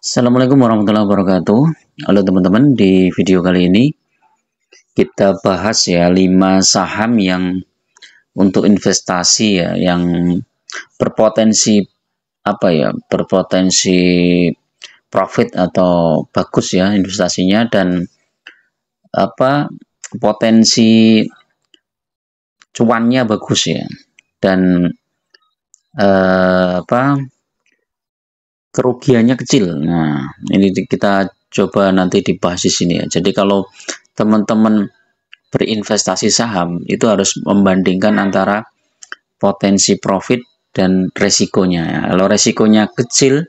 Assalamualaikum warahmatullahi wabarakatuh. Halo teman-teman, di video kali ini kita bahas ya 5 saham yang untuk investasi ya yang berpotensi berpotensi profit atau bagus ya investasinya, dan potensi cuannya bagus ya, dan kerugiannya kecil. Nah, ini kita coba nanti dibahas di sini ya. Jadi kalau teman-teman berinvestasi saham itu harus membandingkan antara potensi profit dan resikonya ya. Kalau resikonya kecil,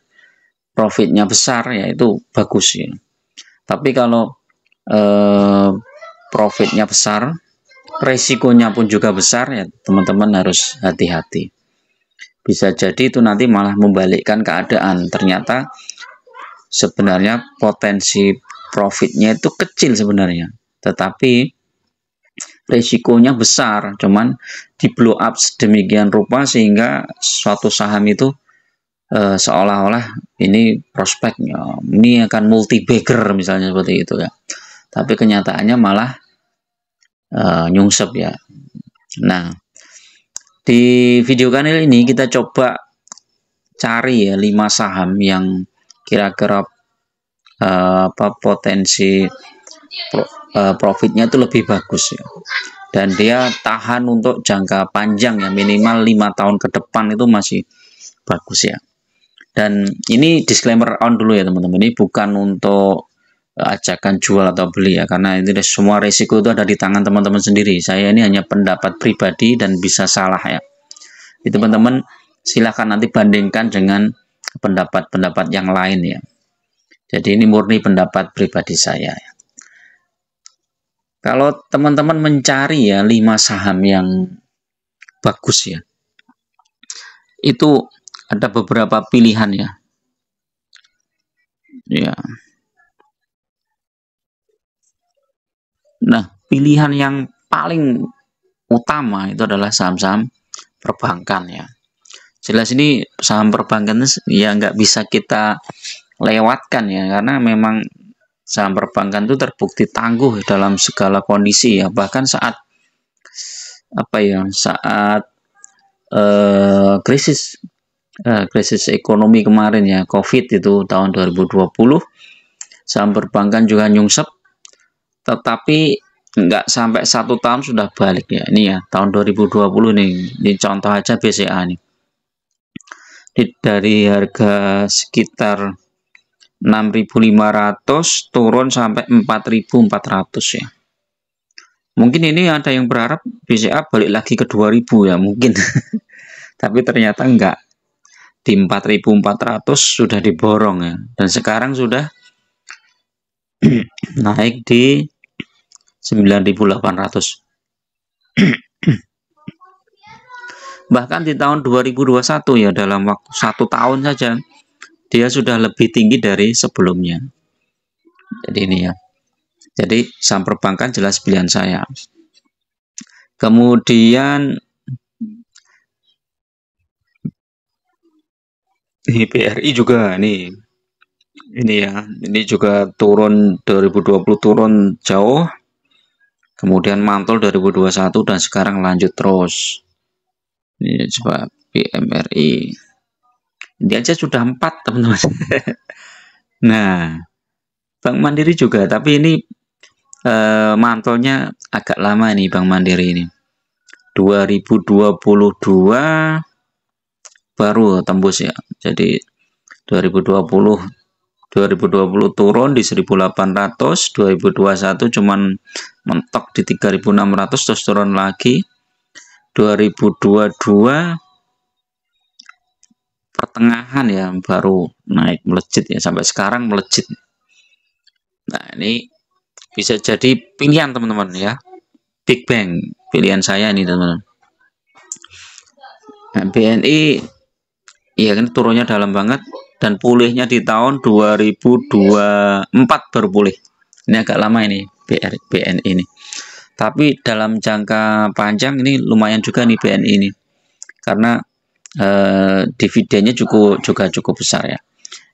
profitnya besar ya itu bagus ya. Tapi kalau profitnya besar, resikonya pun juga besar ya, teman-teman harus hati-hati. Bisa jadi itu nanti malah membalikkan keadaan. Ternyata sebenarnya potensi profitnya itu kecil sebenarnya, tetapi risikonya besar, cuman di blow up sedemikian rupa sehingga suatu saham itu seolah-olah ini prospeknya ini akan multi bagger misalnya seperti itu ya, tapi kenyataannya malah nyungsep ya. Nah, di video kali ini kita coba cari ya 5 saham yang kira-kira potensi profitnya itu lebih bagus ya, dan dia tahan untuk jangka panjang ya, minimal 5 tahun ke depan itu masih bagus ya. Dan ini disclaimer on dulu ya teman-teman, ini bukan untuk ajakan jual atau beli ya, karena ini semua risiko itu ada di tangan teman-teman sendiri. Saya ini hanya pendapat pribadi dan bisa salah ya. Itu teman-teman silahkan nanti bandingkan dengan pendapat-pendapat yang lain ya. Jadi ini murni pendapat pribadi saya ya. Kalau teman-teman mencari ya 5 saham yang bagus ya, itu ada beberapa pilihan ya. Ya. Nah, pilihan yang paling utama itu adalah saham-saham perbankan ya. Jelas ini saham perbankan ya nggak bisa kita lewatkan ya, karena memang saham perbankan itu terbukti tangguh dalam segala kondisi ya, bahkan saat krisis ekonomi kemarin ya, COVID itu tahun 2020, saham perbankan juga nyungsep, tetapi nggak sampai 1 tahun sudah balik ya. Ini ya tahun 2020 nih, ini contoh aja BCA nih, dari harga sekitar 6.500 turun sampai 4.400 ya. Mungkin ini ada yang berharap BCA balik lagi ke 2.000 ya mungkin. Tapi ternyata enggak. Di 4.400 sudah diborong ya. Dan sekarang sudah naik di 9.800. Bahkan di tahun 2021 ya, dalam waktu 1 tahun saja dia sudah lebih tinggi dari sebelumnya. Jadi ini ya. Jadi saham perbankan jelas pilihan saya. Kemudian ini BRI juga nih. Ini ya, ini juga turun 2020, turun jauh. Kemudian mantul 2021 dan sekarang lanjut terus. Ini coba BMRI. Ini aja sudah 4 teman-teman. Nah, Bank Mandiri juga, tapi ini mantulnya agak lama nih Bank Mandiri ini. 2022 baru tembus ya. Jadi 2020 turun di 1.800, 2021 cuman mentok di 3.600 terus turun lagi. 2022 pertengahan ya baru naik melejit ya, sampai sekarang melejit. Nah, ini bisa jadi pilihan teman-teman ya. Big Bang pilihan saya nih teman-teman. Nah, BNI ya kan turunnya dalam banget dan pulihnya di tahun 2024 baru pulih. Ini agak lama ini BNI ini. Tapi dalam jangka panjang ini lumayan juga nih BNI ini. Karena dividennya juga cukup besar ya.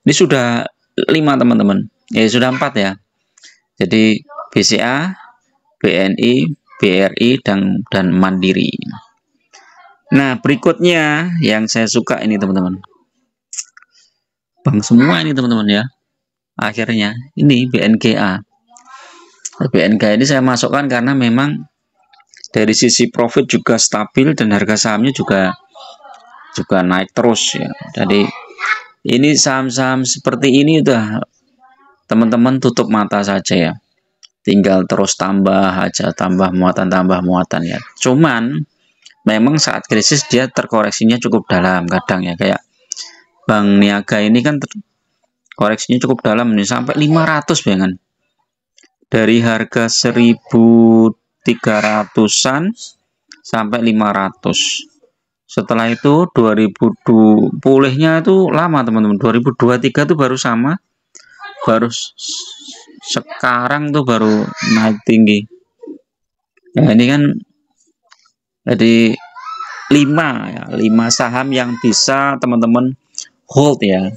Ini sudah 5 teman-teman. Ya sudah 4 ya. Jadi BCA, BNI, BRI dan Mandiri. Nah, berikutnya yang saya suka ini teman-teman. Bank semua ini teman-teman ya. Akhirnya ini BNGA. BNGA ini saya masukkan karena memang dari sisi profit juga stabil dan harga sahamnya juga naik terus ya. Jadi ini saham-saham seperti ini udah teman-teman tutup mata saja ya. Tinggal terus tambah aja, tambah muatan ya. Cuman memang saat krisis dia terkoreksinya cukup dalam kadang ya, kayak Bank Niaga ini kan koreksinya cukup dalam nih sampai 500 jangan. Dari harga 1.300-an sampai 500. Setelah itu 2020 pulihnya itu lama teman-teman. 2023 itu baru sama. Baru sekarang tuh baru naik tinggi. Nah, ini kan jadi 5 saham yang bisa teman-teman hold ya.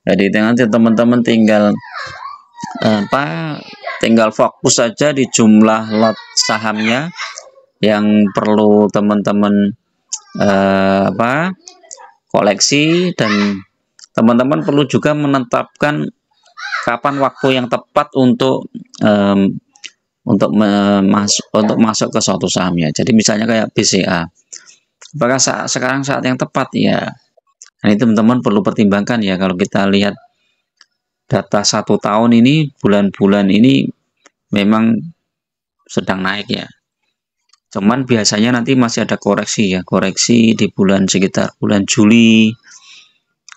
Jadi nanti teman-teman tinggal tinggal fokus saja di jumlah lot sahamnya yang perlu teman-teman koleksi, dan teman-teman perlu juga menetapkan kapan waktu yang tepat untuk masuk ke suatu sahamnya. Jadi misalnya kayak BCA, apakah sekarang saat yang tepat ya? Nah, ini teman-teman perlu pertimbangkan ya. Kalau kita lihat data 1 tahun ini, bulan-bulan ini memang sedang naik ya. Cuman biasanya nanti masih ada koreksi ya, koreksi di sekitar bulan Juli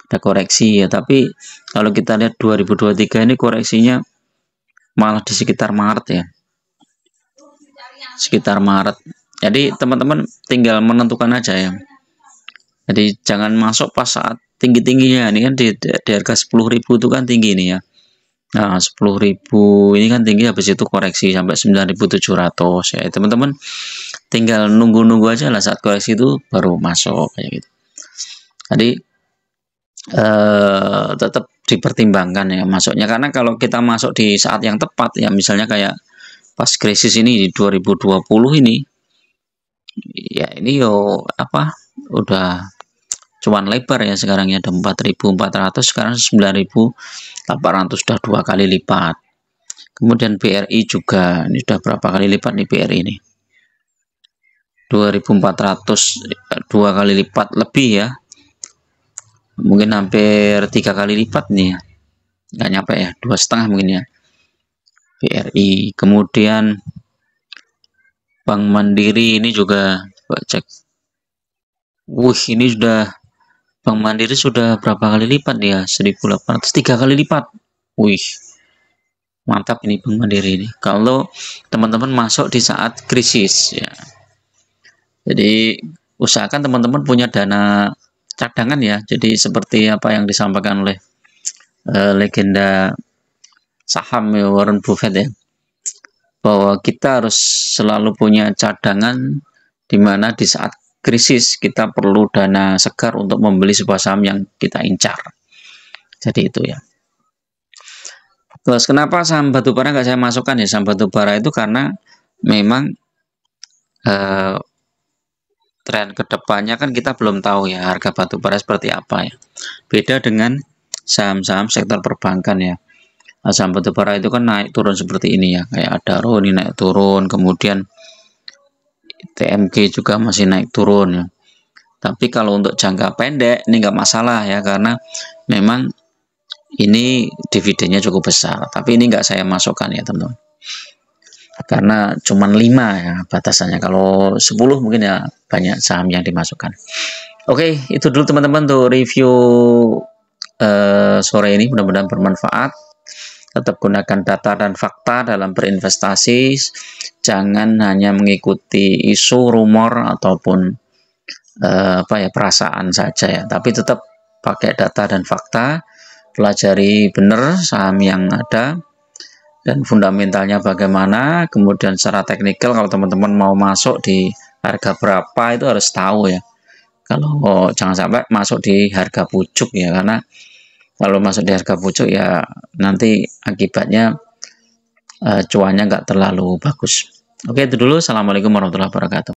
ada koreksi ya. Tapi kalau kita lihat 2023 ini koreksinya malah di sekitar Maret ya, sekitar Maret. Jadi teman-teman tinggal menentukan aja ya. Jadi jangan masuk pas saat tinggi-tingginya. Ini kan di harga 10.000 itu kan tinggi ini ya. Nah, 10.000 ini kan tinggi, habis itu koreksi sampai 9.700 ya. Teman-teman tinggal nunggu-nunggu aja lah, saat koreksi itu baru masuk kayak gitu. Jadi tetap dipertimbangkan ya masuknya, karena kalau kita masuk di saat yang tepat ya, misalnya kayak pas krisis ini di 2020 ini ya, ini udah cuan lebar ya sekarang ya, ada 4.400, sekarang 9.800, sudah 2 kali lipat. Kemudian BRI juga ini sudah berapa kali lipat nih BRI ini, 2.400, 2 kali lipat lebih ya, mungkin hampir 3 kali lipat nih ya, nggak nyampe ya, 2,5 mungkin ya BRI. Kemudian Bank Mandiri ini juga coba cek, ini sudah Bank Mandiri sudah berapa kali lipat ya, 1.800, 3 kali lipat. Mantap ini Bank Mandiri ini kalau teman-teman masuk di saat krisis ya. Jadi usahakan teman-teman punya dana cadangan ya. Jadi seperti apa yang disampaikan oleh legenda saham ya, Warren Buffett ya, bahwa kita harus selalu punya cadangan, di mana di saat krisis kita perlu dana segar untuk membeli sebuah saham yang kita incar. Jadi itu ya. Terus kenapa saham batubara nggak saya masukkan ya? Saham batubara itu karena memang tren kedepannya kan kita belum tahu ya, harga batubara seperti apa ya. Beda dengan saham-saham sektor perbankan ya. Nah, saham batubara itu kan naik turun seperti ini ya, kayak Adaro ini naik turun, kemudian TMG juga masih naik turun ya. Tapi kalau untuk jangka pendek ini nggak masalah ya, karena memang ini dividennya cukup besar. Tapi ini nggak saya masukkan ya teman-teman, karena cuman 5 ya batasannya. Kalau 10 mungkin ya banyak saham yang dimasukkan. Oke, itu dulu teman-teman untuk review sore ini, mudah-mudahan bermanfaat. Tetap gunakan data dan fakta dalam berinvestasi. Jangan hanya mengikuti isu, rumor ataupun perasaan saja ya, tapi tetap pakai data dan fakta. Pelajari benar saham yang ada dan fundamentalnya bagaimana. Kemudian secara teknikal, kalau teman-teman mau masuk di harga berapa itu harus tahu ya. Kalau jangan sampai masuk di harga pucuk ya, karena Kalau masuk di harga pucuk ya nanti akibatnya cuannya nggak terlalu bagus. Oke, itu dulu. Assalamualaikum warahmatullahi wabarakatuh.